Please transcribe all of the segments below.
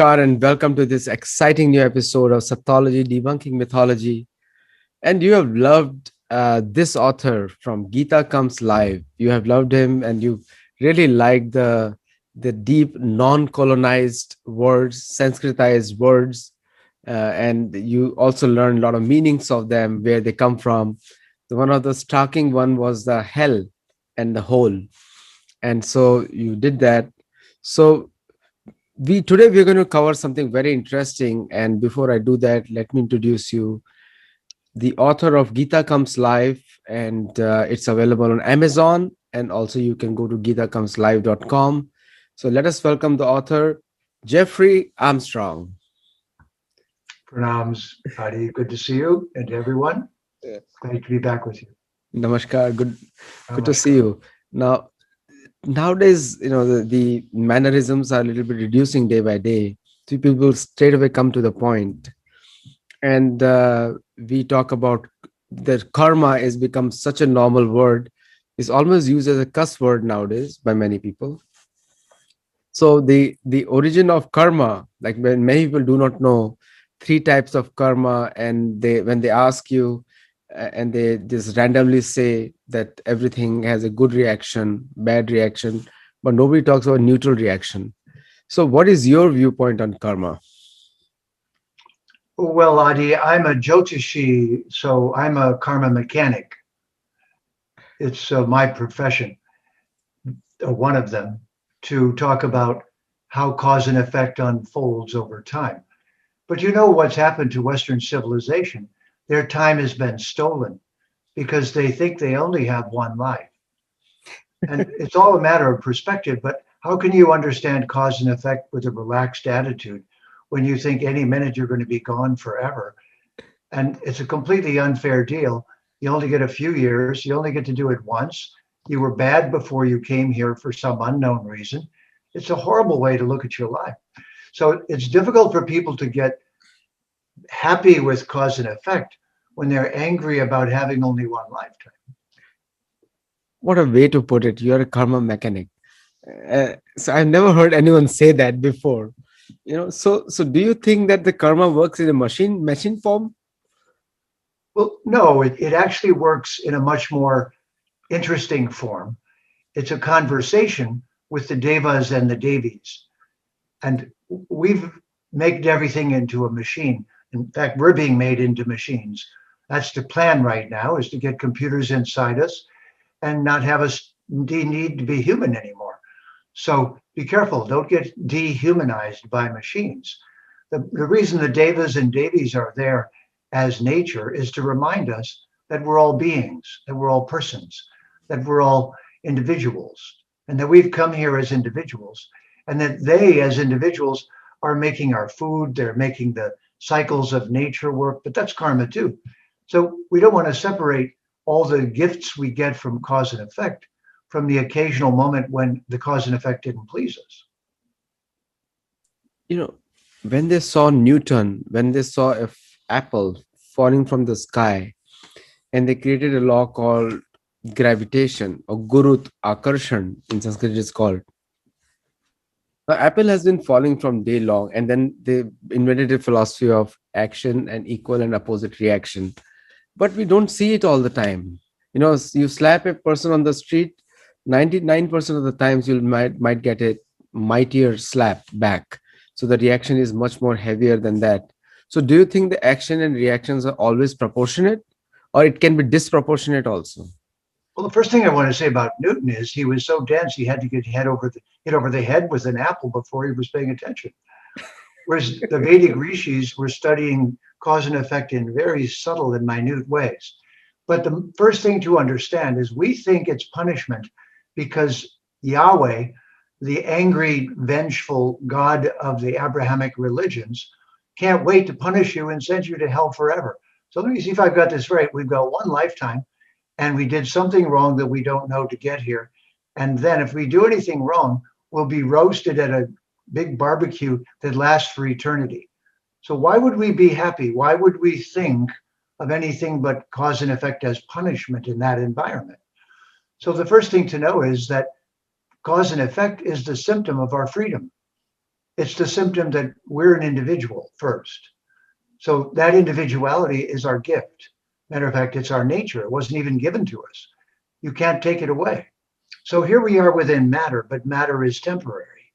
Namaskar and welcome to this exciting new episode of Sattology Debunking Mythology. And you have loved this author from Gita Comes Live. You have loved him and you really like the deep non-colonized words, Sanskritized words, and you also learn a lot of meanings of them, where they come from. One of the striking one was the hell and the hole. And so you did that. So we today we're going to cover something very interesting, and before I do that, let me introduce you the author of Gita Comes Live, and it's available on Amazon, and also you can go to gitaComesLive.com. So let us welcome the author, Jeffrey Armstrong. Pranams, Adi. Good to see you and everyone. Yeah. Great to be back with you. Namaskar. Good to see Namaskar. you. Now, nowadays, the mannerisms are a little bit reducing day by day. So people straight away come to the point. And we talk about that karma has become such a normal word. It's almost used as a cuss word nowadays by many people. So the origin of karma, like when many people do not know three types of karma, and they when they ask you and they just randomly say that everything has a good reaction, bad reaction, but nobody talks about neutral reaction. So what is your viewpoint on karma? Well, Adi, I'm a Jyotishi, so I'm a karma mechanic. It's my profession, one of them, to talk about how cause and effect unfolds over time. But you know what's happened to Western civilization? Their time has been stolen because they think they only have one life. And it's all a matter of perspective, but how can you understand cause and effect with a relaxed attitude when you think any minute you're going to be gone forever? And it's a completely unfair deal. You only get a few years, you only get to do it once. You were bad before you came here for some unknown reason. It's a horrible way to look at your life. So it's difficult for people to get happy with cause and effect when they're angry about having only one lifetime. What a way to put it. You're a karma mechanic. So I've never heard anyone say that before. So do you think that the karma works in a machine form? Well, no, it actually works in a much more interesting form. It's a conversation with the devas and the devis. And we've made everything into a machine. In fact, we're being made into machines. That's the plan right now, is to get computers inside us and not have us need to be human anymore. So be careful, don't get dehumanized by machines. The reason the devas and devis are there as nature is to remind us that we're all beings, that we're all persons, that we're all individuals, and that we've come here as individuals, and that they as individuals are making our food, they're making the cycles of nature work, but that's karma too. So we don't want to separate all the gifts we get from cause and effect from the occasional moment when the cause and effect didn't please us. You know, when they saw Newton, when they saw a apple falling from the sky, and they created a law called gravitation or Gurut Akarshan in Sanskrit it's called. The apple has been falling from day long, and then they invented a philosophy of action and equal and opposite reaction. But we don't see it all the time. You slap a person on the street, 99% of the times you might get a mightier slap back. So the reaction is much more heavier than that. So do you think the action and reactions are always proportionate, or it can be disproportionate also? Well, the first thing I want to say about Newton is he was so dense he had to get hit over the head with an apple before he was paying attention. Whereas the Vedic rishis were studying cause and effect in very subtle and minute ways. But the first thing to understand is we think it's punishment because Yahweh, the angry, vengeful God of the Abrahamic religions, can't wait to punish you and send you to hell forever. So let me see if I've got this right. We've got one lifetime and we did something wrong that we don't know to get here. And then if we do anything wrong, we'll be roasted at a big barbecue that lasts for eternity. So why would we be happy? Why would we think of anything but cause and effect as punishment in that environment? So the first thing to know is that cause and effect is the symptom of our freedom. It's the symptom that we're an individual first. So that individuality is our gift. Matter of fact, it's our nature. It wasn't even given to us. You can't take it away. So here we are within matter, but matter is temporary.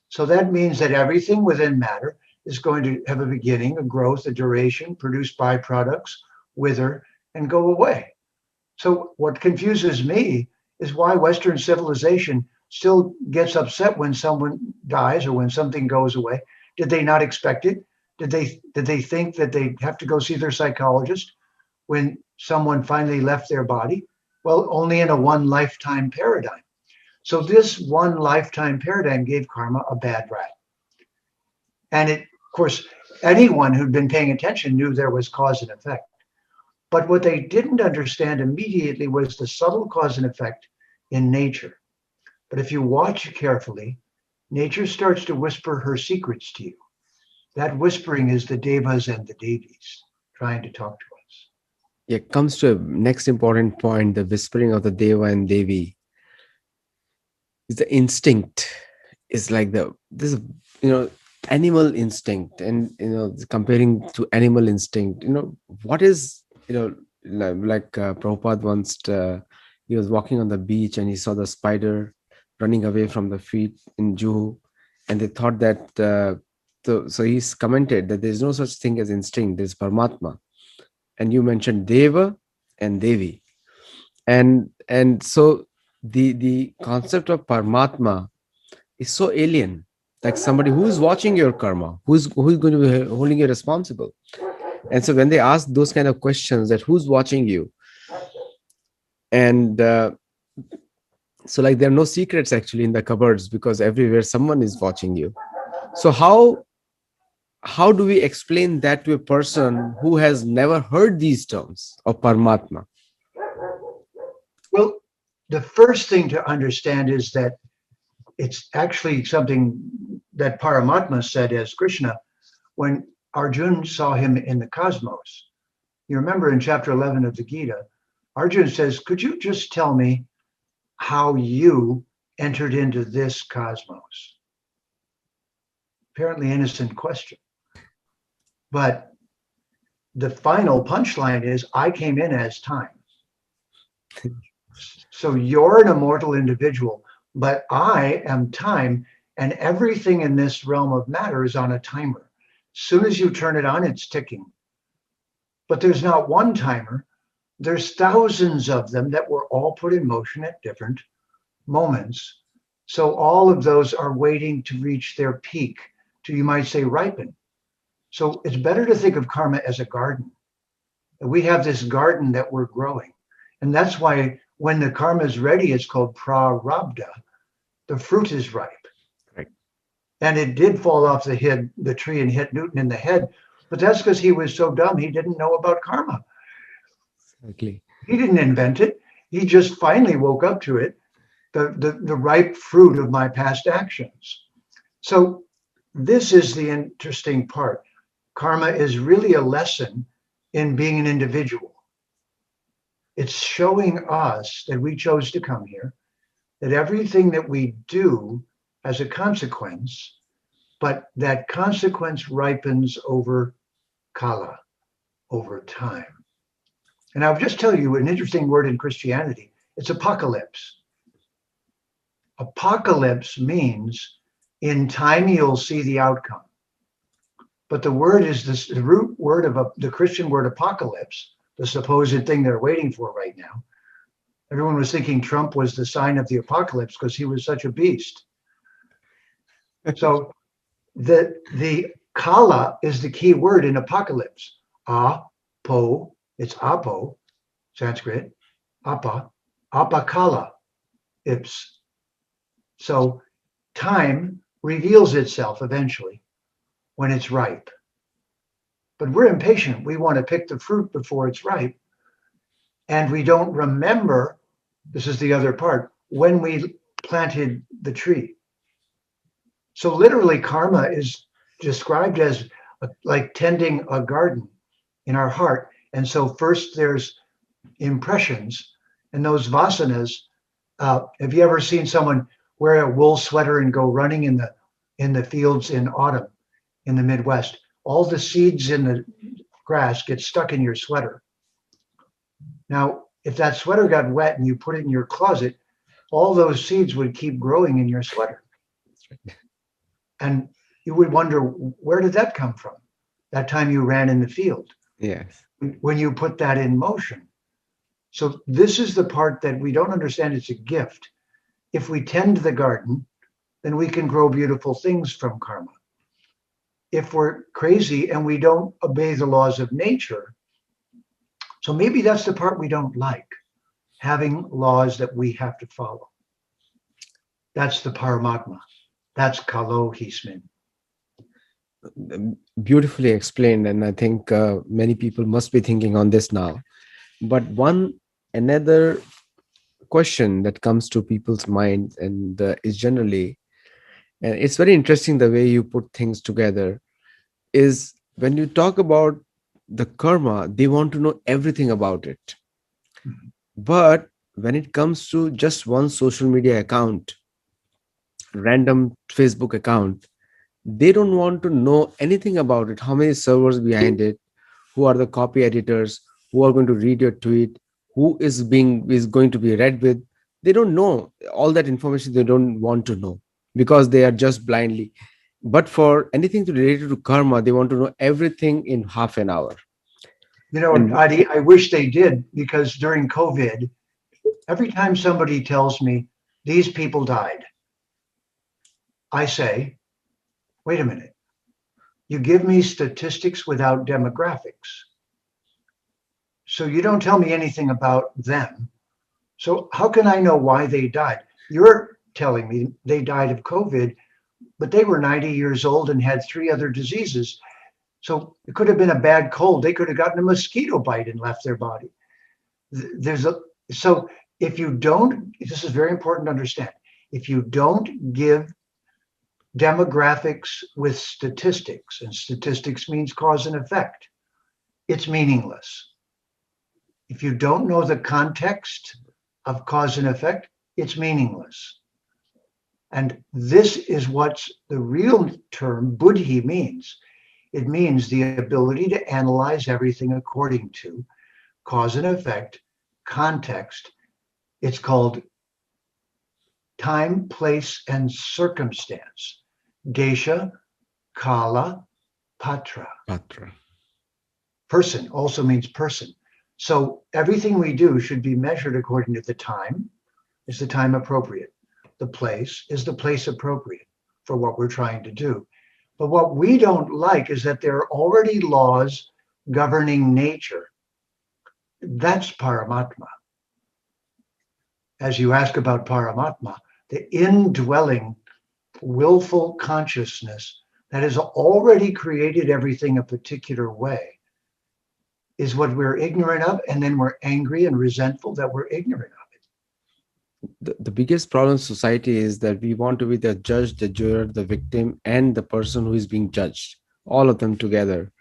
So that means that everything within matter is going to have a beginning, a growth, a duration, produce byproducts, wither, and go away. So what confuses me is why Western civilization still gets upset when someone dies or when something goes away. Did they not expect it? Did they think that they'd have to go see their psychologist when someone finally left their body? Well, only in a one lifetime paradigm. So this one lifetime paradigm gave karma a bad rap. And it, of course, anyone who'd been paying attention knew there was cause and effect. But what they didn't understand immediately was the subtle cause and effect in nature. But if you watch carefully, nature starts to whisper her secrets to you. That whispering is the devas and the devis trying to talk to us. It comes to a next important point, the whispering of the Deva and Devi. Is the instinct. Is like this, you know, animal instinct, and comparing to animal instinct, what is, Prabhupada once, he was walking on the beach and he saw the spider running away from the feet in Juhu, and they thought that, so he's commented that there's no such thing as instinct, there's Paramatma. And you mentioned Deva and Devi, and so the concept of Paramatma is so alien, like somebody who's watching your karma, who's going to be holding you responsible. And so when they ask those kind of questions, that who's watching you, and so like there are no secrets actually in the cupboards, because everywhere someone is watching you. So how do we explain that to a person who has never heard these terms of Paramatma? Well, the first thing to understand is that it's actually something that Paramatma said as Krishna when Arjun saw him in the cosmos. You remember in chapter 11 of the Gita, Arjun says, could you just tell me how you entered into this cosmos? Apparently innocent question. But the final punchline is, I came in as time. So you're an immortal individual, but I am time, and everything in this realm of matter is on a timer. As soon as you turn it on, it's ticking. But there's not one timer. There's thousands of them that were all put in motion at different moments. So all of those are waiting to reach their peak, to, you might say, ripen. So it's better to think of karma as a garden. We have this garden that we're growing. And that's why when the karma is ready, it's called prarabdha. The fruit is ripe. Right. And it did fall off the tree and hit Newton in the head. But that's because he was so dumb, he didn't know about karma. Exactly. He didn't invent it. He just finally woke up to it, the ripe fruit of my past actions. So this is the interesting part. Karma is really a lesson in being an individual. It's showing us that we chose to come here, that everything that we do has a consequence, but that consequence ripens over kala, over time. And I'll just tell you an interesting word in Christianity. It's apocalypse. Apocalypse means in time you'll see the outcome. But the word is this, the root word of the Christian word apocalypse, the supposed thing they're waiting for right now. Everyone was thinking Trump was the sign of the apocalypse because he was such a beast. So the kala is the key word in apocalypse. Apo, it's apo, Sanskrit, apakala, ips. So time reveals itself eventually when it's ripe. But we're impatient. We want to pick the fruit before it's ripe. And we don't remember, this is the other part, when we planted the tree. So literally karma is described as like tending a garden in our heart. And so first there's impressions, and those vasanas. Have you ever seen someone wear a wool sweater and go running in the fields in autumn in the Midwest. All the seeds in the grass get stuck in your sweater. Now, if that sweater got wet and you put it in your closet, all those seeds would keep growing in your sweater. And you would wonder, where did that come from? That time you ran in the field, Yes. when you put that in motion. So, this is the part that we don't understand. It's a gift. If we tend the garden, then we can grow beautiful things from karma. If we're crazy and we don't obey the laws of nature, so maybe that's the part we don't like, having laws that we have to follow. That's the Paramatma. That's Kalo Hismin. Beautifully explained. And I think many people must be thinking on this now. But one another question that comes to people's minds and is generally, and it's very interesting the way you put things together, is when you talk about the karma, they want to know everything about it. But when it comes to just one social media account, random Facebook account, they don't want to know anything about it. How many servers behind it? Who are the copy editors? Who are going to read your tweet? Who is going to be read with? They don't know all that information. They don't want to know because they are just blindly. But for anything to related to karma, they want to know everything in half an hour. And Adi, I wish they did, because during COVID, every time somebody tells me these people died, I say, wait a minute, you give me statistics without demographics. So you don't tell me anything about them. So how can I know why they died? You're telling me they died of COVID, but they were 90 years old and had three other diseases. So it could have been a bad cold. They could have gotten a mosquito bite and left their body. There's a so if you don't, this is very important to understand. If you don't give demographics with statistics, and statistics means cause and effect, it's meaningless. If you don't know the context of cause and effect, it's meaningless. And this is what the real term buddhi means. It means the ability to analyze everything according to cause and effect, context. It's called time, place, and circumstance. Desha, kala, patra. Patra. Person also means person. So everything we do should be measured according to the time. Is the time appropriate? The place, is the place appropriate for what we're trying to do? But what we don't like is that there are already laws governing nature. That's Paramatma. As you ask about Paramatma, the indwelling, willful consciousness that has already created everything a particular way is what we're ignorant of, and then we're angry and resentful that we're ignorant of it. The biggest problem in society is that we want to be the judge, the juror, the victim, and the person who is being judged, all of them together.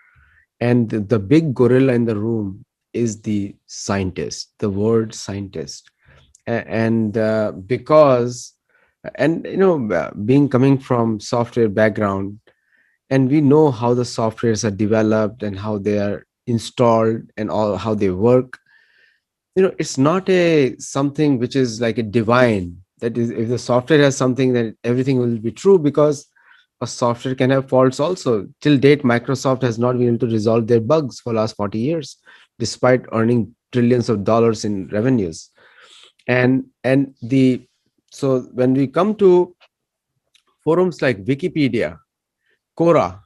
And the big gorilla in the room is the scientist, the word scientist. And because, and being coming from software background, and we know how the softwares are developed and how they are installed and all how they work. It's not a something which is like a divine, that is, if the software has something, then everything will be true, because a software can have faults also. Till date, Microsoft has not been able to resolve their bugs for last 40 years, despite earning trillions of dollars in revenues. And the so when we come to forums like Wikipedia, Quora,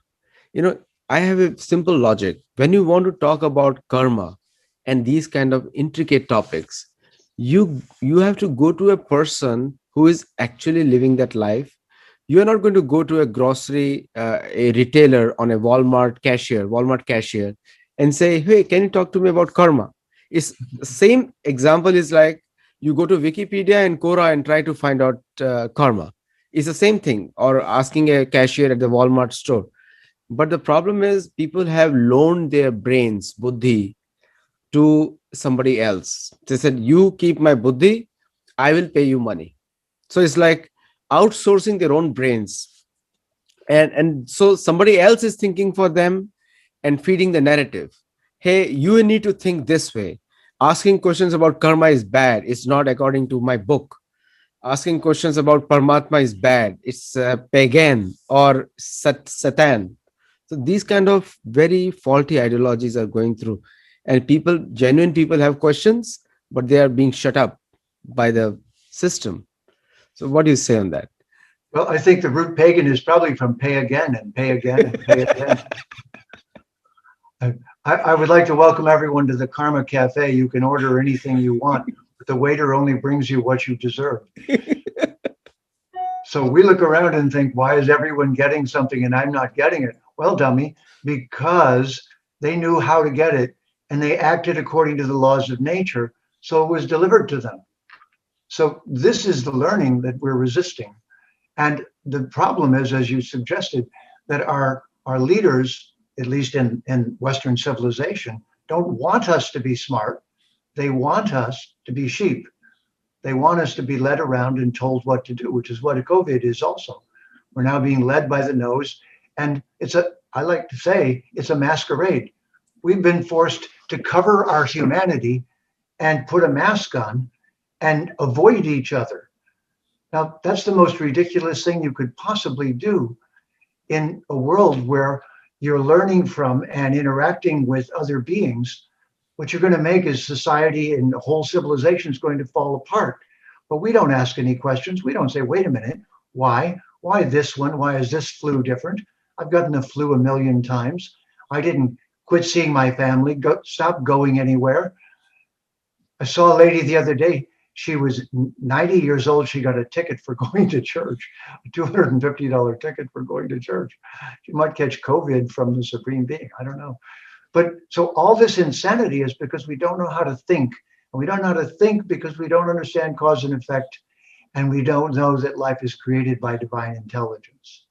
you know I have a simple logic. When you want to talk about karma and these kind of intricate topics, you have to go to a person who is actually living that life. You are not going to go to a grocery a retailer on a Walmart cashier, and say, hey, can you talk to me about karma? It's the same example is like you go to Wikipedia and Quora and try to find out karma. It's the same thing, or asking a cashier at the Walmart store. But the problem is people have loaned their brains, buddhi, to somebody else. They said, you keep my buddhi, I will pay you money. So it's like outsourcing their own brains And so somebody else is thinking for them and feeding the narrative. Hey, you need to think this way. Asking questions about karma is bad, it's not according to my book. Asking questions about Paramatma is bad, it's pagan or Satan. So these kind of very faulty ideologies are going through, and people, genuine people, have questions, but they are being shut up by the system. So what do you say on that? Well, I think the root pagan is probably from pay again and pay again and pay again. I would like to welcome everyone to the Karma Cafe. You can order anything you want, but the waiter only brings you what you deserve. So we look around and think, why is everyone getting something and I'm not getting it? Well, dummy, because they knew how to get it and they acted according to the laws of nature. So it was delivered to them. So this is the learning that we're resisting. And the problem is, as you suggested, that our leaders, at least in Western civilization, don't want us to be smart. They want us to be sheep. They want us to be led around and told what to do, which is what COVID is also. We're now being led by the nose. And I like to say, it's a masquerade. We've been forced to cover our humanity and put a mask on and avoid each other. Now, that's the most ridiculous thing you could possibly do in a world where you're learning from and interacting with other beings. What you're going to make is society and the whole civilization is going to fall apart. But we don't ask any questions. We don't say, wait a minute, why? Why this one? Why is this flu different? I've gotten the flu a million times. I didn't quit seeing my family, stop going anywhere. I saw a lady the other day. She was 90 years old. She got a ticket for going to church, a $250 ticket for going to church. She might catch COVID from the Supreme Being. I don't know. But so all this insanity is because we don't know how to think. And we don't know how to think because we don't understand cause and effect. And we don't know that life is created by divine intelligence.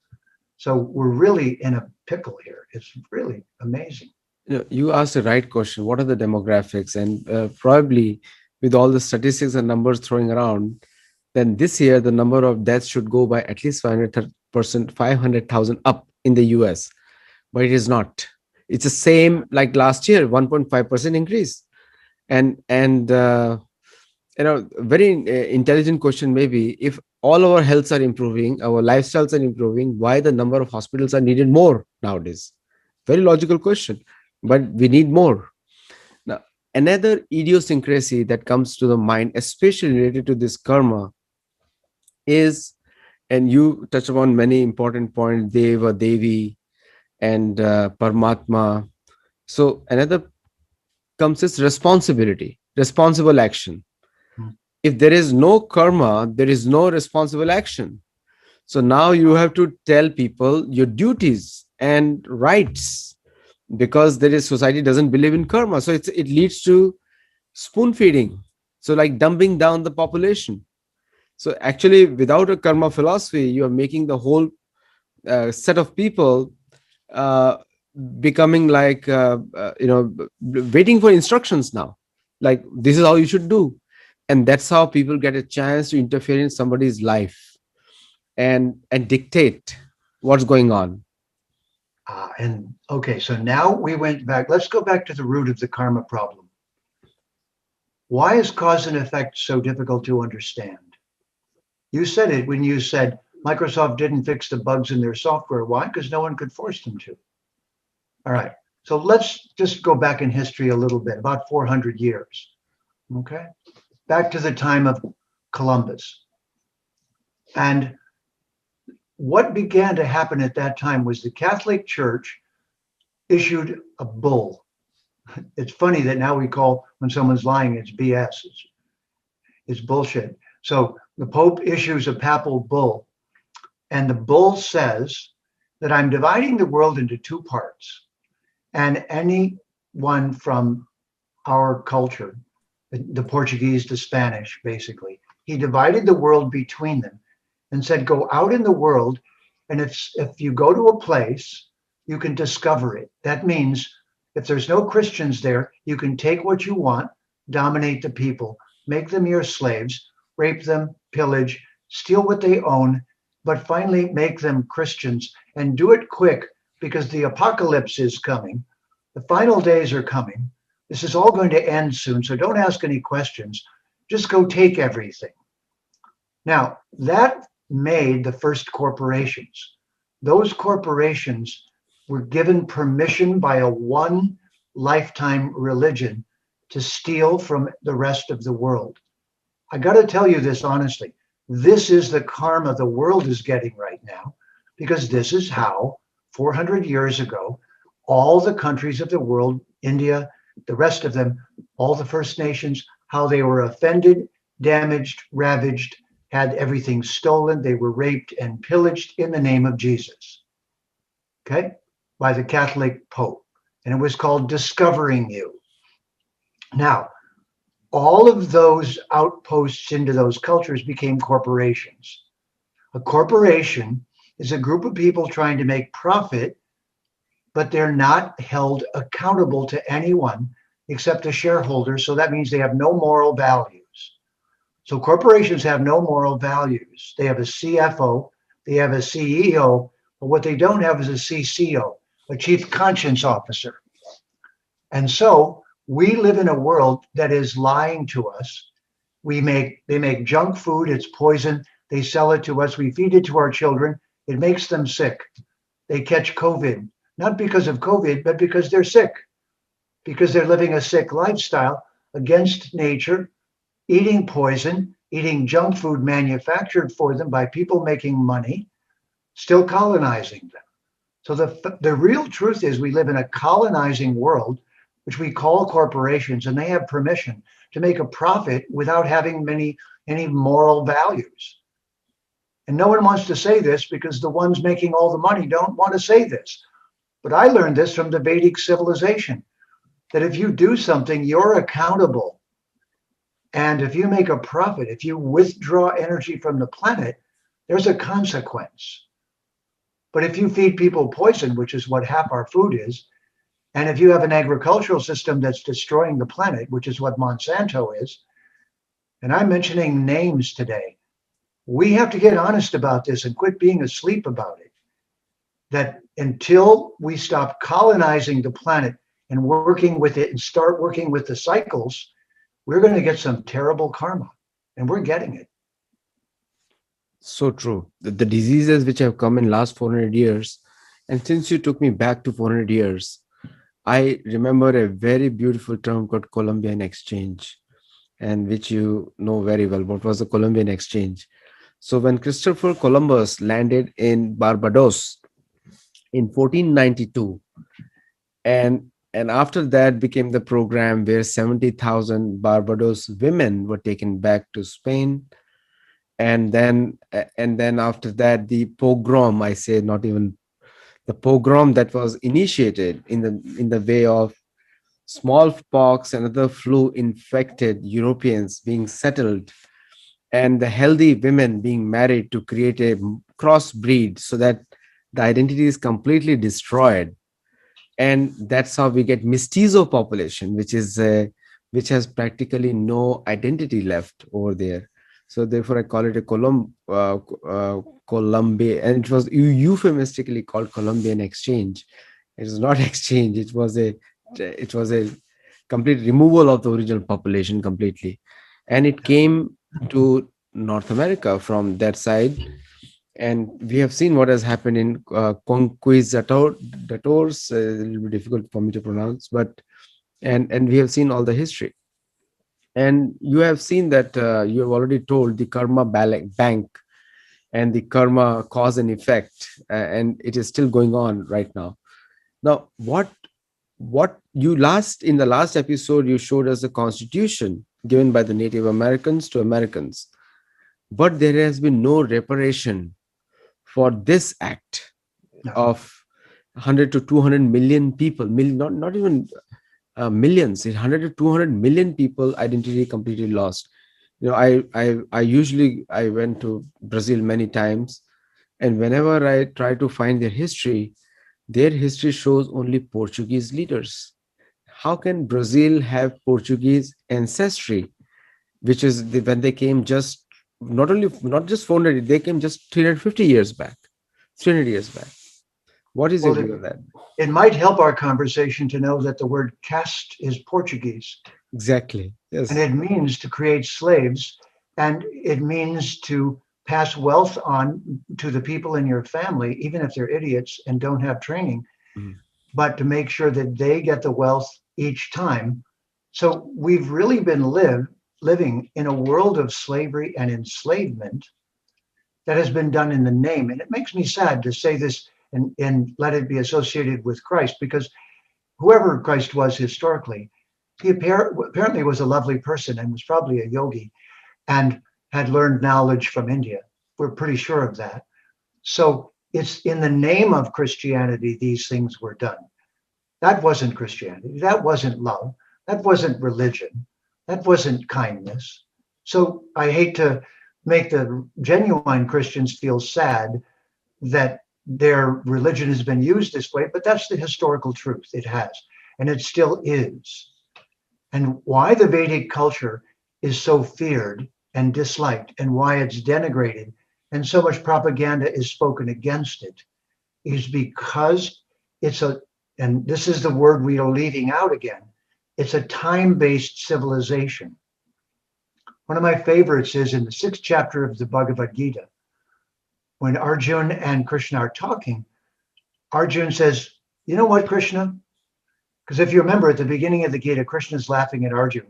So we're really in a pickle here. It's really amazing. You asked the right question. What are the demographics? And probably with all the statistics and numbers throwing around, then this year the number of deaths should go by at least 500%, 500,000 up in the US. But it is not. It's the same like last year, 1.5% increase. And very intelligent question maybe, if all our healths are improving, our lifestyles are improving, why the number of hospitals are needed more nowadays? Very logical question, but we need more. Now, another idiosyncrasy that comes to the mind, especially related to this karma, is, and you touch upon many important points, Deva, Devi, and Paramatma. So another comes is responsibility, responsible action. Hmm. If there is no karma, there is no responsible action. So now you have to tell people your duties and rights, because there is society doesn't believe in karma. So it leads to spoon feeding. So like dumbing down the population. So actually, without a karma philosophy, you are making the whole set of people uh, becoming like waiting for instructions now, like this is how you should do. And that's how people get a chance to interfere in somebody's life and dictate what's going on. And okay, so now we went back. Let's go back to the root of the karma problem. Why is cause and effect so difficult to understand? You said it when you said Microsoft didn't fix the bugs in their software. Why? Because no one could force them to. All right. So let's just go back in history a little bit, about 400 years. Okay. Back to the time of Columbus. And what began to happen at that time was the Catholic Church issued a bull. It's funny that now we call when someone's lying, it's BS. It's bullshit. So the Pope issues a papal bull, and the bull says that I'm dividing the world into two parts. And anyone from our culture, the Portuguese, the Spanish, basically, he divided the world between them and said, go out in the world. And if you go to a place, you can discover it. That means if there's no Christians there, you can take what you want, dominate the people, make them your slaves, rape them, pillage, steal what they own, but finally make them Christians and do it quick because the apocalypse is coming. The final days are coming. This is all going to end soon, so don't ask any questions. Just go take everything. Now, that made the first corporations. Those corporations were given permission by a one lifetime religion to steal from the rest of the world. I got to tell you this honestly. This is the karma the world is getting right now because this is how 400 years ago all the countries of the world, India, the rest of them, all the First Nations, how they were offended, damaged, ravaged, had everything stolen. They were raped and pillaged in the name of Jesus, okay, by the Catholic Pope. And it was called Discovering You. Now, all of those outposts into those cultures became corporations. A corporation is a group of people trying to make profit, but they're not held accountable to anyone except the shareholders. So that means they have no moral values. So corporations have no moral values. They have a CFO, they have a CEO, but what they don't have is a CCO, a chief conscience officer. And so we live in a world that is lying to us. They make junk food, it's poison. They sell it to us. We feed it to our children. It makes them sick. They catch COVID, not because of COVID, but because they're sick, because they're living a sick lifestyle against nature, eating poison, eating junk food manufactured for them by people making money, still colonizing them. So the real truth is we live in a colonizing world, which we call corporations, and they have permission to make a profit without having any moral values. And no one wants to say this because the ones making all the money don't want to say this. But I learned this from the Vedic civilization, that if you do something, you're accountable. And if you make a profit, if you withdraw energy from the planet, there's a consequence. But if you feed people poison, which is what half our food is, and if you have an agricultural system that's destroying the planet, which is what Monsanto is, and I'm mentioning names today, we have to get honest about this and quit being asleep about it. That until we stop colonizing the planet and working with it and start working with the cycles, we're going to get some terrible karma, and we're getting it. So true. The diseases which have come in last 400 years, and since you took me back to 400 years, I remember a very beautiful term called Columbian exchange, and which you know very well. What was the Columbian exchange? So when Christopher Columbus landed in Barbados in 1492, and after that became the program where 70,000 Barbados women were taken back to Spain, and then after that the pogrom, I say, not even the pogrom that was initiated in the way of smallpox and other flu infected Europeans being settled, and the healthy women being married to create a crossbreed so that the identity is completely destroyed. And that's how we get mestizo population, which has practically no identity left over there. So therefore I call it a Columbia, and it was euphemistically called Columbian exchange. It was not exchange, it was a complete removal of the original population completely, and it came to North America from that side. And we have seen what has happened in conquistadors, a little bit difficult for me to pronounce, but and we have seen all the history. And you have seen that, you have already told the karma bank and the karma cause and effect, and it is still going on right now. Now, what you last in the last episode you showed us the constitution given by the Native Americans to Americans, but there has been no reparation for this act No. of 100 to 200 million people, not even millions, 100 to 200 million people identity completely lost. I went to Brazil many times, and whenever I try to find their history shows only Portuguese leaders. How can Brazil have Portuguese ancestry, which is when they came just not just 400, they came just 350 years back, 300 years back. What is your Well, view on that? it might help our conversation to know that the word caste is Portuguese, Exactly. and Yes. it means to create slaves, and it means to pass wealth on to the people in your family, even if they're idiots and don't have training, Mm. but to make sure that they get the wealth each time. So we've really been living in a world of slavery and enslavement that has been done in the name. And it makes me sad to say this and let it be associated with Christ, because whoever Christ was historically, he apparently was a lovely person and was probably a yogi and had learned knowledge from India. We're pretty sure of that. So it's in the name of Christianity these things were done. That wasn't Christianity. That wasn't love. That wasn't religion. That wasn't kindness. So I hate to make the genuine Christians feel sad that their religion has been used this way, but that's the historical truth. It has, and it still is. And why the Vedic culture is so feared and disliked, and why it's denigrated, and so much propaganda is spoken against it, is because it's a, and this is the word we are leaving out again, it's a time based civilization. One of my favorites is in the sixth chapter of the Bhagavad Gita, when Arjun and Krishna are talking. Arjun says, "You know what, Krishna?" Because if you remember at the beginning of the Gita, Krishna's laughing at Arjun.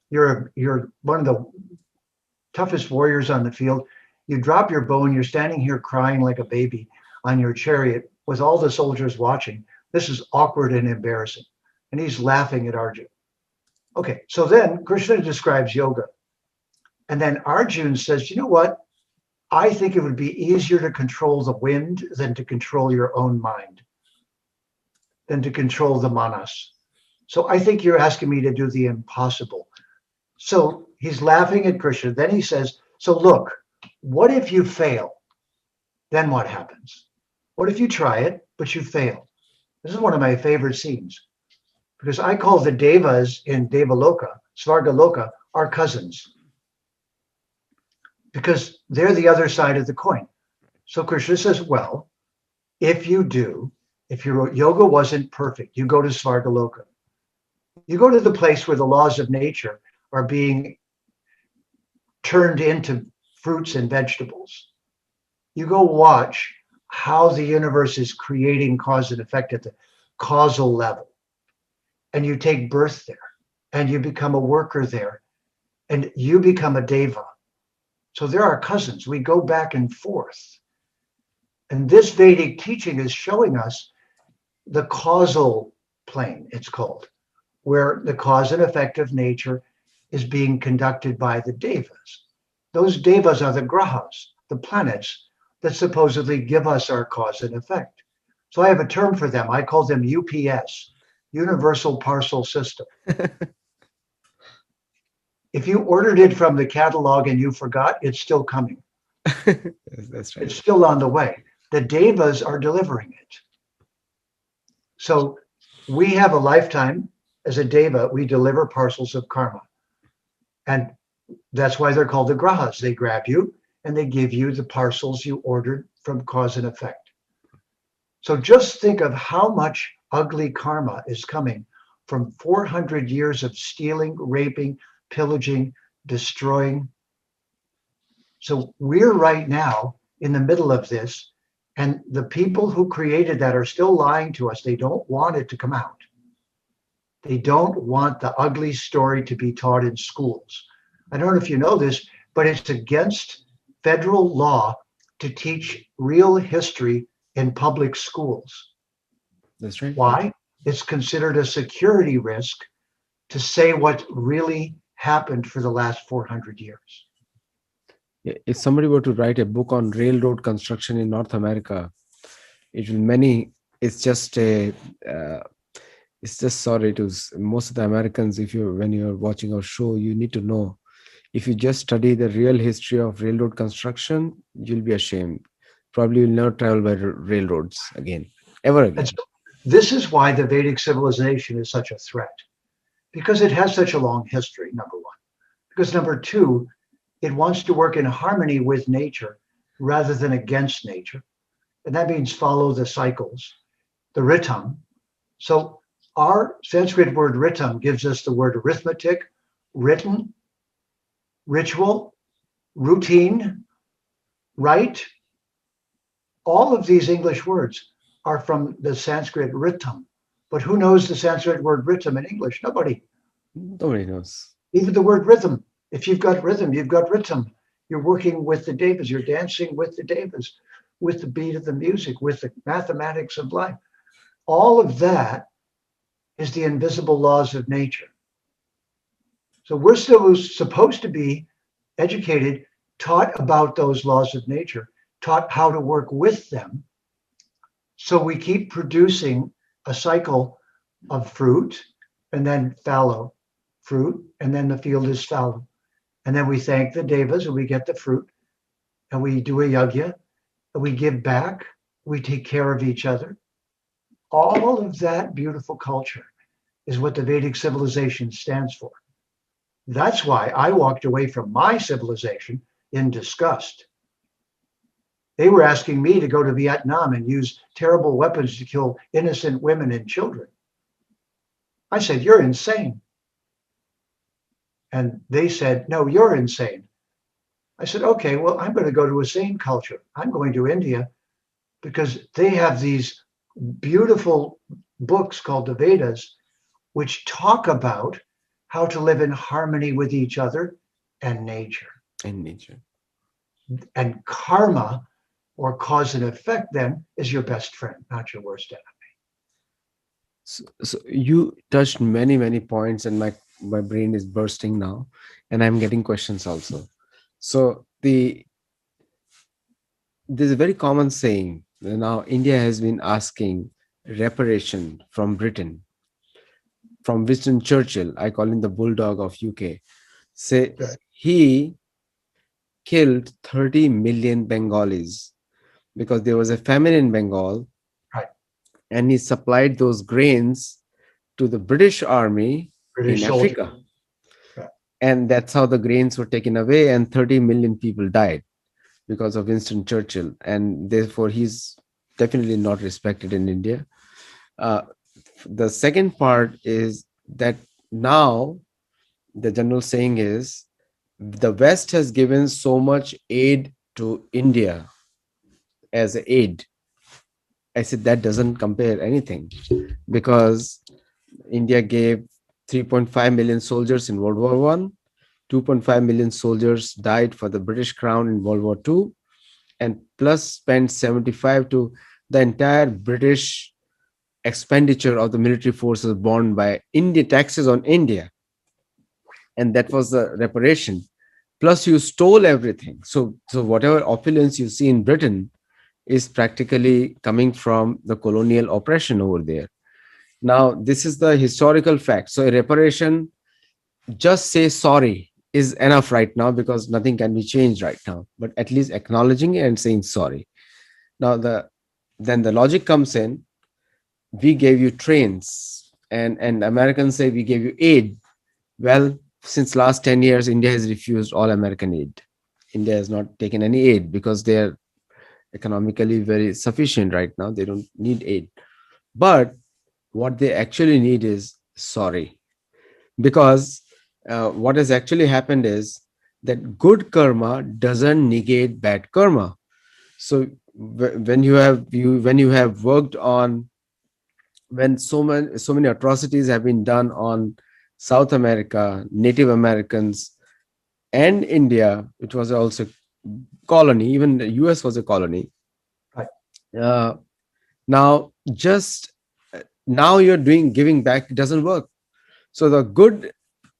You're one of the toughest warriors on the field. You drop your bow and you're standing here crying like a baby on your chariot with all the soldiers watching. This is awkward and embarrassing. And he's laughing at Arjun. Okay, so then Krishna describes yoga. And then Arjun says, "You know what? I think it would be easier to control the wind than to control your own mind, than to control the manas. So I think you're asking me to do the impossible." So he's laughing at Krishna. Then he says, "So look, what if you fail? Then what happens? What if you try it, but you fail?" This is one of my favorite scenes because I call the devas in Devaloka, Svargaloka, our cousins because they're the other side of the coin. So Krishna says, well, if you do, if your yoga wasn't perfect, you go to Svargaloka. You go to the place where the laws of nature are being turned into fruits and vegetables. You go watch how the universe is creating cause and effect at the causal level. And you take birth there and you become a worker there and you become a deva. So there are cousins. We go back and forth. And this Vedic teaching is showing us the causal plane, it's called, where the cause and effect of nature is being conducted by the devas. Those devas are the grahas, the planets that supposedly give us our cause and effect. So I have a term for them. I call them UPS, Universal Parcel System. If you ordered it from the catalog and you forgot, it's still coming. That's right. It's still on the way. The devas are delivering it. So we have a lifetime as a deva, we deliver parcels of karma. And that's why they're called the grahas. They grab you and they give you the parcels you ordered from cause and effect. So just think of how much ugly karma is coming from 400 years of stealing, raping, pillaging, destroying. So we're right now in the middle of this, and the people who created that are still lying to us. They don't want it to come out. They don't want the ugly story to be taught in schools. I don't know if you know this, but it's against federal law to teach real history in public schools. That's right. Why? It's considered a security risk to say what really happened for the last 400 years. If somebody were to write a book on railroad construction in North America, it will many. It's just a. It's just sorry to most of the Americans. If you when you're watching our show, you need to know. If you just study the real history of railroad construction, you'll be ashamed. Probably you'll never travel by railroads again, ever And again. so this is why the Vedic civilization is such a threat, because it has such a long history, number one. Because number two, It wants to work in harmony with nature rather than against nature. And that means follow the cycles, the ritam. So our Sanskrit word ritam gives us the word arithmetic, written, ritual, routine, right. All of these English words are from the Sanskrit ritam. But who knows the Sanskrit word ritam in English? Nobody. Nobody knows. Even the word rhythm. If you've got rhythm, you've got ritam. You're working with the devas. You're dancing with the devas, with the beat of the music, with the mathematics of life. All of that is the invisible laws of nature. So we're still supposed to be educated, taught about those laws of nature, taught how to work with them. So we keep producing a cycle of fruit and then fallow, fruit, and then the field is fallow. And then we thank the devas and we get the fruit and we do a yajna and we give back. We take care of each other. All of that beautiful culture is what the Vedic civilization stands for. That's why I walked away from my civilization in disgust. They were asking me to go to Vietnam and use terrible weapons to kill innocent women and children. I said, "You're insane." And they said, "No, you're insane." I said, "Okay, well, I'm going to go to a sane culture. I'm going to India because they have these beautiful books called the Vedas, which talk about how to live in harmony with each other and nature. In nature. And karma, or cause and effect, then is your best friend, not your worst enemy. So you touched many, many points, and my brain is bursting now, and I'm getting questions also. So there's a very common saying. Now India has been asking reparation from Britain, from Winston Churchill. I call him the bulldog of UK. Say Okay. he killed 30 million Bengalis because there was a famine in Bengal, Right. and he supplied those grains to the British army in British soldier. Africa. Right. And that's how the grains were taken away, and 30 million people died because of Winston Churchill. And therefore, he's definitely not respected in India. Uh, the second part is that now the general saying is the West has given so much aid to India as aid. I said that doesn't compare anything because India gave 3.5 million soldiers in World War One, 2.5 million soldiers died for the British Crown in World War Two, and plus spent 75 to the entire British expenditure of the military forces borne by India, taxes on India, and that was the reparation. Plus, you stole everything. So whatever opulence you see in Britain is practically coming from the colonial oppression over there. Now, this is the historical fact. So, a reparation, just say sorry is enough right now because nothing can be changed right now. But at least acknowledging it and saying sorry. Now, then the logic comes in. We gave you trains, and Americans say we gave you aid. Well, since last 10 years, India has refused all American aid. India has not taken any aid because they are economically very sufficient right now. They don't need aid. But what they actually need is sorry. Because what has actually happened is that good karma doesn't negate bad karma. So when you have worked on, when so many atrocities have been done on South America, Native Americans, and India, which was also colony, even the US was a colony. Right. uh, Now, just now you're doing giving back, it doesn't work. So the good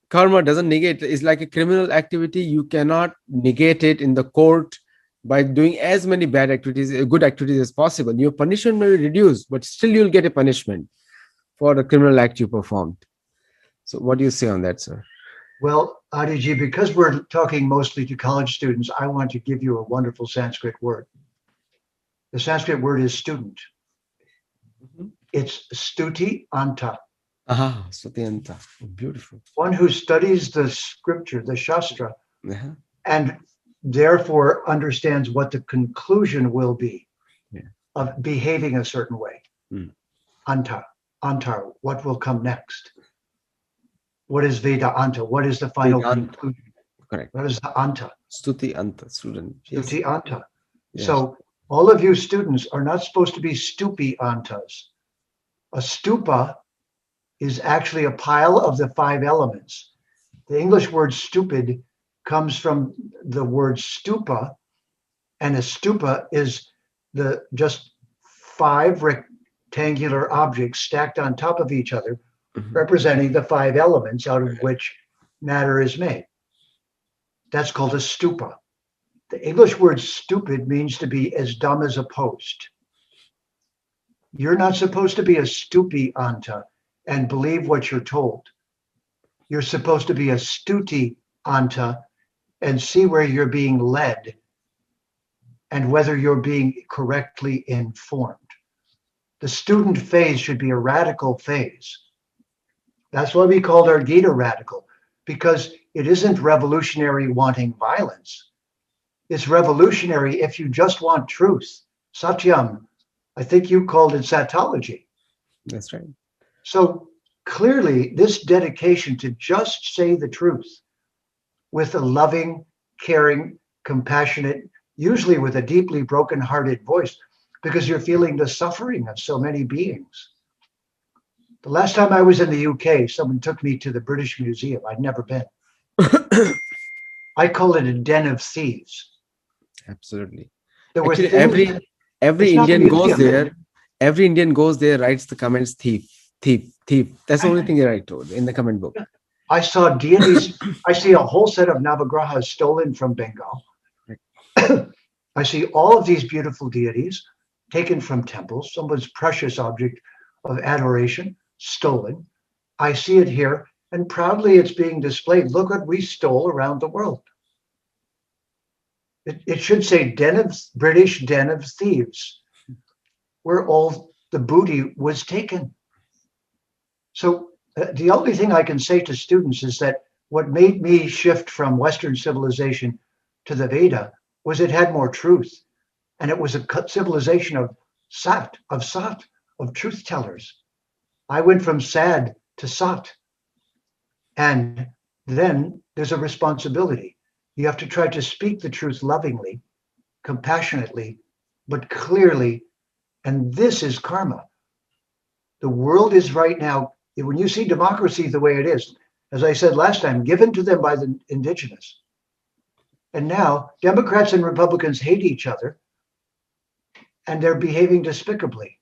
karma doesn't negate. It's like a criminal activity. You cannot negate it in the court by doing as many bad activities, good activities as possible. Your punishment may be reduced, but still you'll get a punishment for the criminal act you performed. So what do you say on that, sir? Well, Adiji, because we're talking mostly to college students, I want to give you a wonderful Sanskrit word. The Sanskrit word is student. Mhm. It's stuti anta. Satyanta. Beautiful. One who studies the scripture, the Shastra, Uh-huh. and therefore understands what the conclusion will be Yeah. of behaving a certain way. Mm. Anta, antar, what will come next? What is Veda Anta? What is the final Vedanta. conclusion? Correct. What is the Anta? Stuti Anta, student. Yes. Stuti Anta. Yes. So all of you students are not supposed to be stupi antas. A stupa is actually a pile of the five elements. The English word stupid comes from the word stupa, and a stupa is the just five rectangular objects stacked on top of each other, Mhm. representing the five elements out of which matter is made. That's called a stupa. The English word stupid means to be as dumb as a post. You're not supposed to be a stupi anta and believe what you're told. You're supposed to be a stuti anta and see where you're being led and whether you're being correctly informed. The student phase should be a radical phase. That's why we called our Gita radical, because it isn't revolutionary wanting violence. It's revolutionary if you just want truth. Satyam, I think you called it Sattology. That's right. So clearly, this dedication to just say the truth with a loving, caring, compassionate, usually with a deeply broken-hearted voice, because you're feeling the suffering of so many beings. The last time I was in the UK, someone took me to the British Museum. I'd never been. I call it a den of thieves. Absolutely. There were Actually, things that every it's not a Indian goes museum. there. Every Indian goes there, writes the comments, thief, thief, thief. That's the only thing they write in the comment book. I saw deities. I see a whole set of Navagrahas stolen from Bengal. I see all of these beautiful deities taken from temples, someone's precious object of adoration stolen. I see it here, and proudly it's being displayed. Look what we stole around the world. It should say British den of thieves, where all the booty was taken. So the only thing I can say to students is that what made me shift from Western civilization to the Veda was it had more truth. And it was a civilization of sat, of truth tellers. I went from sad to sat. And then there's a responsibility. You have to try to speak the truth lovingly, compassionately, but clearly. And this is karma. The world is right now, when you see democracy the way it is, as I said last time, given to them by the indigenous. And now Democrats and Republicans hate each other and they're behaving despicably.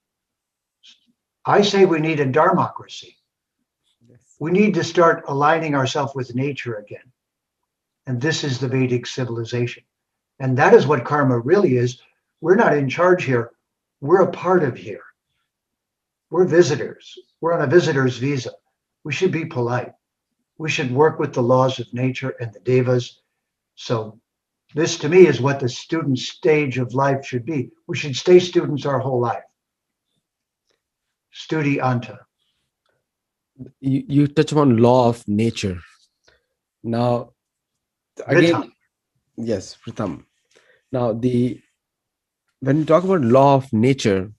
I say we need a dharmocracy. Yes. We need to start aligning ourselves with nature again. And this is the Vedic civilization. And that is what karma really is. We're not in charge here. We're a part of here. We're visitors. We're on a visitor's visa. We should be polite. We should work with the laws of nature and the devas. So this to me is what the student stage of life should be. We should stay students our whole life. Studi anta. You touch upon law of nature. Now, Rita. again, yes, Pratham. Now, when we talk about law of nature,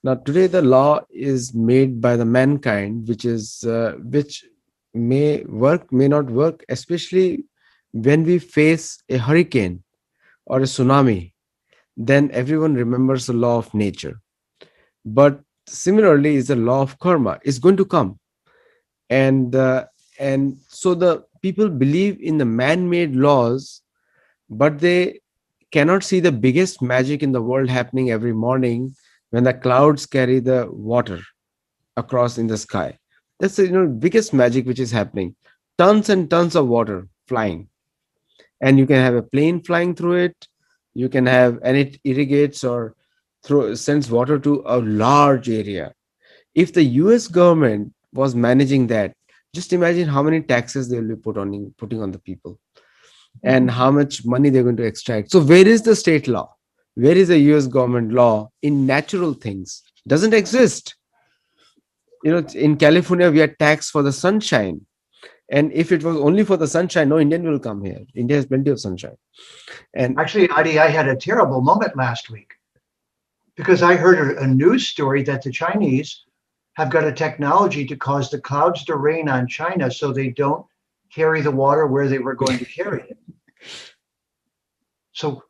now today the law is made by the mankind, which may work, may not work, especially when we face a hurricane or a tsunami. Then everyone remembers the law of nature. But similarly, is the law of karma. It's going to come, and so the people believe in the man-made laws, but they cannot see the biggest magic in the world happening every morning when the clouds carry the water across in the sky. That's the biggest magic which is happening. Tons and tons of water flying, and you can have a plane flying through it. You can have, and it irrigates or sends water to a large area. If the US government was managing that, just imagine how many taxes they will be putting on the people, and how much money they're going to extract. So where is the state law? Where is the US government law in natural things? Doesn't exist. In California we are taxed for the sunshine, And if it was only for the sunshine, no Indian will come here. India has plenty of sunshine. And Actually, Adi, I had a terrible moment last week because I heard a news story that the Chinese have got a technology to cause the clouds to rain on China so they don't carry the water where they were going to carry it. So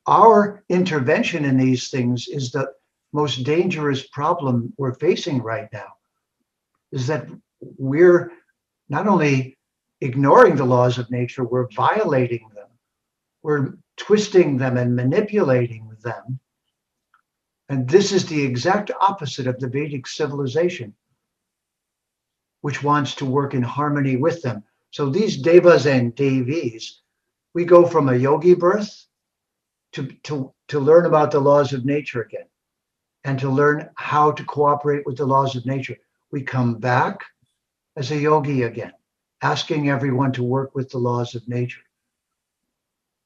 our intervention in these things is the most dangerous problem we're facing right now, is that we're not only ignoring the laws of nature, we're violating them. We're twisting them and manipulating them. And this is the exact opposite of the Vedic civilization, which wants to work in harmony with them. So these devas and devis, we go from a yogi birth to learn about the laws of nature again and to learn how to cooperate with the laws of nature. We come back as a yogi again, asking everyone to work with the laws of nature.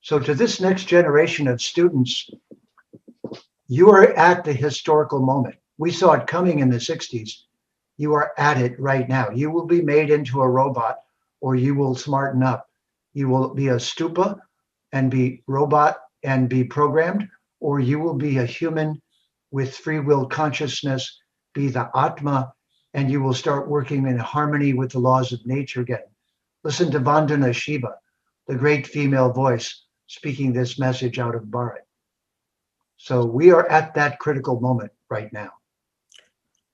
So to this next generation of students, you are at the historical moment. We saw it coming in the 60s. You are at it right now. You will be made into a robot or you will smarten up. You will be a stupa and be robot and be programmed, or you will be a human with free will consciousness, be the Atma, and you will start working in harmony with the laws of nature again. Listen to Vandana Shiva, the great female voice speaking this message out of Bharat. So we are at that critical moment right now.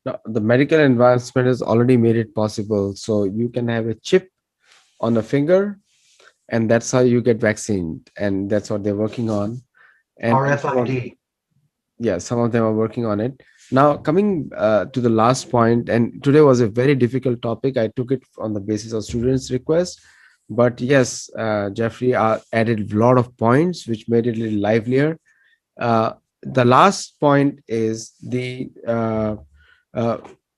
now, the medical advancement has already made it possible. So you can have a chip on a finger, and that's how you get vaccinated. And that's what they're working on. And some of, RFID. yeah, some of them are working on it. Now, coming to the last point, and today was a very difficult topic. I took it on the basis of students' request. But yes, Jeffrey added a lot of points, which made it a little livelier. Uh, the last point is uh,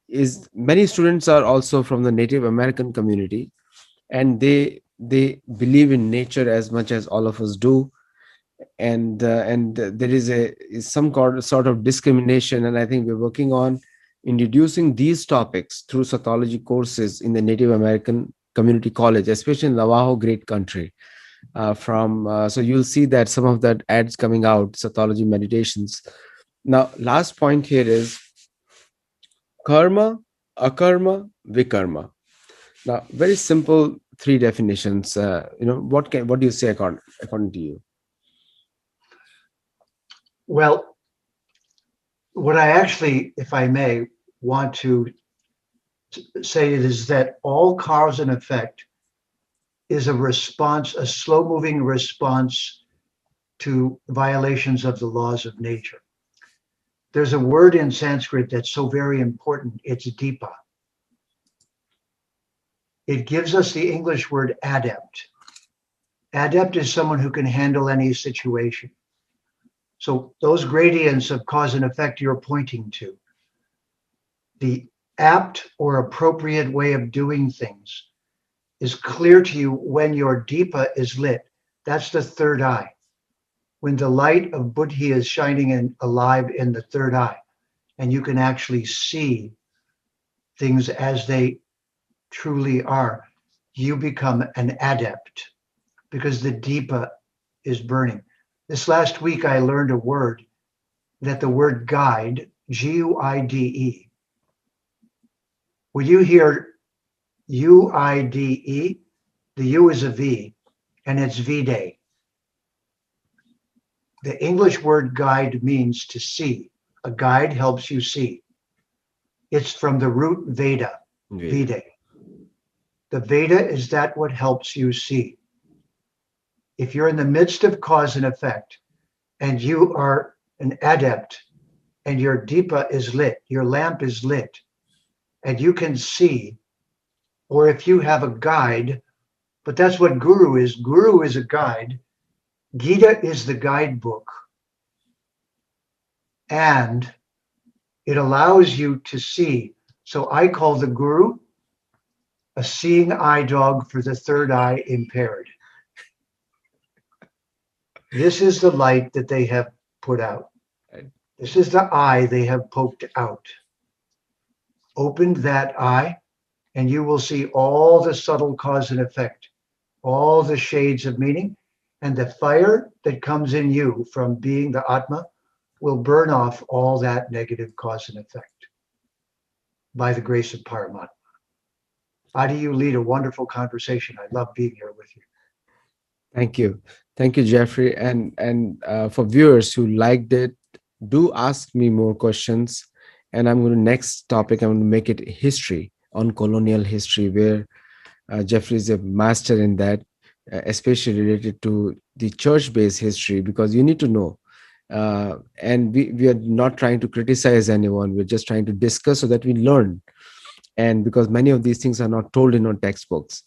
is many students are also from the Native American community, and they believe in nature as much as all of us do. And there is some sort of discrimination, and I think we're working on introducing these topics through Sattology courses in the Native American community college, especially in Navajo Great Country. From So you'll see that some of that ads coming out, Sattology meditations. Now, last point here is karma, akarma, vikarma. Now, very simple three definitions. What do you say according to you? Well, what I actually, if I may, want to say is that all cause and effect is a response, a slow moving response to violations of the laws of nature. There's a word in Sanskrit that's so very important. It's dipa. It gives us the English word adept. Adept is someone who can handle any situation. So those gradients of cause and effect you're pointing to, the apt or appropriate way of doing things is clear to you when your dipa is lit. That's the third eye. When the light of buddhi is shining and alive in the third eye, and you can actually see things as they truly are, you become an adept because the dipa is burning. This last week, I learned a word that the word guide, Guide, when you hear UIDE, the U is a V, and it's V-Day. The English word guide means to see. A guide helps you see. It's from the root Veda, Indeed. Veda. The Veda is that what helps you see. If you're in the midst of cause and effect, and you are an adept, and your dipa is lit, your lamp is lit, and you can see, or if you have a guide, but that's what guru is. Guru is a guide. Gita is the guidebook. And it allows you to see. So I call the guru a seeing eye dog for the third eye impaired. This is the light that they have put out. Right. This is the eye they have poked out. Open that eye and you will see all the subtle cause and effect, all the shades of meaning, and the fire that comes in you from being the Atma will burn off all that negative cause and effect by the grace of Paramatma. Adi, you lead a wonderful conversation. I love being here with you. Thank you, Jeffrey. And for viewers who liked it, do ask me more questions. And I'm going to next topic. I'm going to make it history on colonial history, where Jeffrey is a master in that, especially related to the church-based history, because you need to know. And we are not trying to criticize anyone. We're just trying to discuss so that we learn, and because many of these things are not told in our textbooks.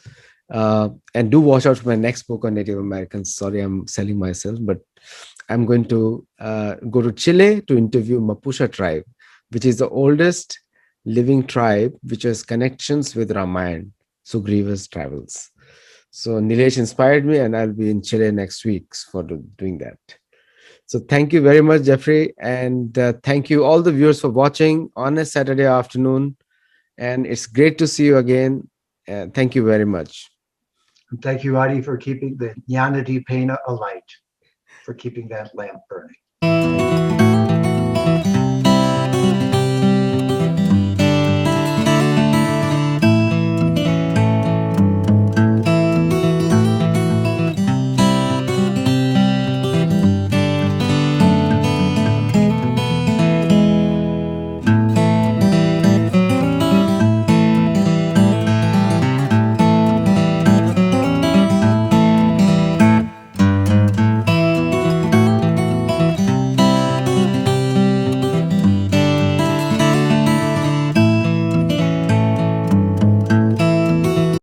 And do watch out for my next book on Native Americans. Sorry, I'm selling myself, but I'm going to go to Chile to interview Mapuche tribe, which is the oldest living tribe which has connections with Ramayana, Sugriva's travels. So Nilesh inspired me, and I'll be in Chile next week for doing that. So thank you very much, Jeffrey, and thank you all the viewers for watching on a Saturday afternoon. And it's great to see you again. Thank you very much. And thank you, Adi, for keeping the Jnana Dipena alight, for keeping that lamp burning.